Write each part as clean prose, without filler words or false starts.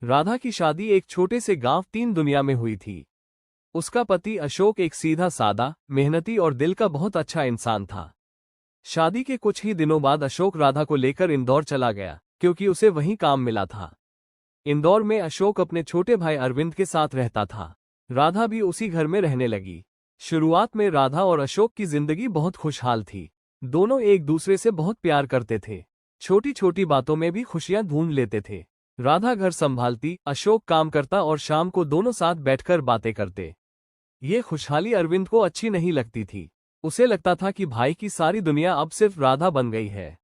राधा की शादी एक छोटे से गांव तीन दुनिया में हुई थी। उसका पति अशोक एक सीधा सादा, मेहनती और दिल का बहुत अच्छा इंसान था। शादी के कुछ ही दिनों बाद अशोक राधा को लेकर इंदौर चला गया, क्योंकि उसे वहीं काम मिला था। इंदौर में अशोक अपने छोटे भाई अरविंद के साथ रहता था। राधा भी उसी घर में रहने लगी। शुरुआत में राधा और अशोक की जिंदगी बहुत खुशहाल थी। दोनों एक दूसरे से बहुत प्यार करते थे। छोटी छोटी बातों में भी खुशियां ढूंढ लेते थे। राधा घर संभालती, अशोक काम करता और शाम को दोनों साथ बैठकर बातें करते। ये खुशहाली अरविंद को अच्छी नहीं लगती थी। उसे लगता था कि भाई की सारी दुनिया अब सिर्फ राधा बन गई है।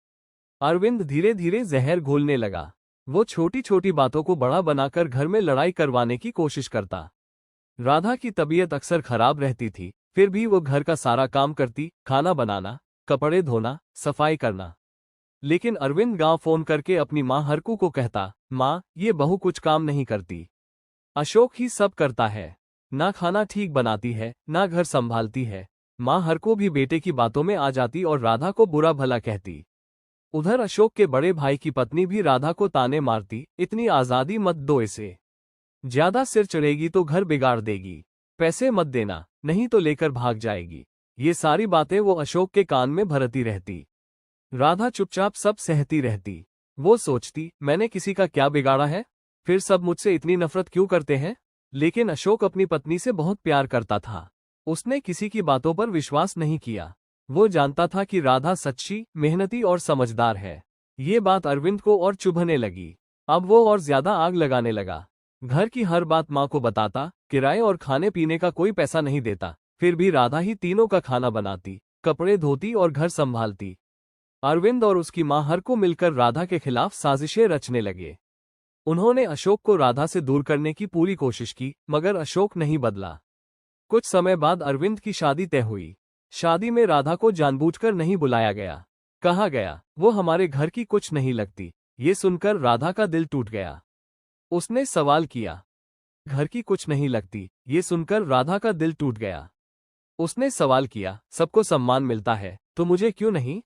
अरविंद धीरे धीरे जहर घोलने लगा। वो छोटी छोटी बातों को बड़ा बनाकर घर में लड़ाई करवाने की कोशिश करता। राधा की तबीयत अक्सर खराब रहती थी, फिर भी वो घर का सारा काम करती, खाना बनाना, कपड़े धोना, सफाई करना। लेकिन अरविंद गांव फोन करके अपनी मां हरकू को कहता, मां, ये बहू कुछ काम नहीं करती। अशोक ही सब करता है। ना खाना ठीक बनाती है, ना घर संभालती है। मां हरकू भी बेटे की बातों में आ जाती और राधा को बुरा भला कहती। उधर अशोक के बड़े भाई की पत्नी भी राधा को ताने मारती, इतनी आजादी मत दो इसे। ज्यादा सिर चढ़ेगी तो घर बिगाड़ देगी। पैसे मत देना, नहीं तो लेकर भाग जाएगी। ये सारी बातें वो अशोक के कान में भरती रहती। राधा चुपचाप सब सहती रहती। वो सोचती, मैंने किसी का क्या बिगाड़ा है? फिर सब मुझसे इतनी नफरत क्यों करते हैं? लेकिन अशोक अपनी पत्नी से बहुत प्यार करता था। उसने किसी की बातों पर विश्वास नहीं किया। वो जानता था कि राधा सच्ची, मेहनती और समझदार है। ये बात अरविंद को और चुभने लगी। अब वो और ज्यादा आग लगाने लगा। घर की हर बात माँ को बताता, किराए और खाने पीने का कोई पैसा नहीं देता, फिर भी राधा ही तीनों का खाना बनाती, कपड़े धोती और घर संभालती। अरविंद और उसकी मां हर को मिलकर राधा के खिलाफ साजिशें रचने लगे। उन्होंने अशोक को राधा से दूर करने की पूरी कोशिश की, मगर अशोक नहीं बदला। कुछ समय बाद अरविंद की शादी तय हुई। शादी में राधा को जानबूझकर नहीं बुलाया गया। कहा गया, वो हमारे घर की कुछ नहीं लगती। ये सुनकर राधा का दिल टूट गया। उसने सवाल किया, घर की कुछ नहीं लगती? ये सुनकर राधा का दिल टूट गया। उसने सवाल किया, सबको सम्मान मिलता है, तो मुझे क्यों नहीं?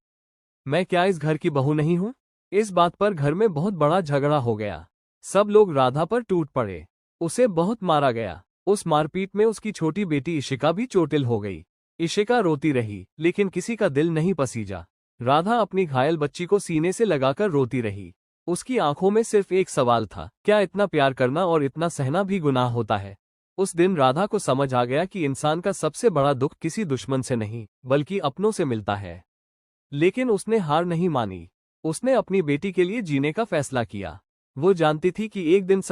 मैं क्या इस घर की बहू नहीं हूं? इस बात पर घर में बहुत बड़ा झगड़ा हो गया। सब लोग राधा पर टूट पड़े। उसे बहुत मारा गया। उस मारपीट में उसकी छोटी बेटी इशिका भी चोटिल हो गई। इशिका रोती रही, लेकिन किसी का दिल नहीं पसीजा। राधा अपनी घायल बच्ची को सीने से लगाकर रोती रही। उसकी आंखों में सिर्फ एक सवाल था, क्या इतना प्यार करना और इतना सहना भी गुनाह होता है? उस दिन राधा को समझ आ गया कि इंसान का सबसे बड़ा दुख किसी दुश्मन से नहीं, बल्कि अपनों से मिलता है। लेकिन उसने हार नहीं मानी। उसने अपनी बेटी के लिए जीने का फैसला किया। वो जानती थी कि एक दिन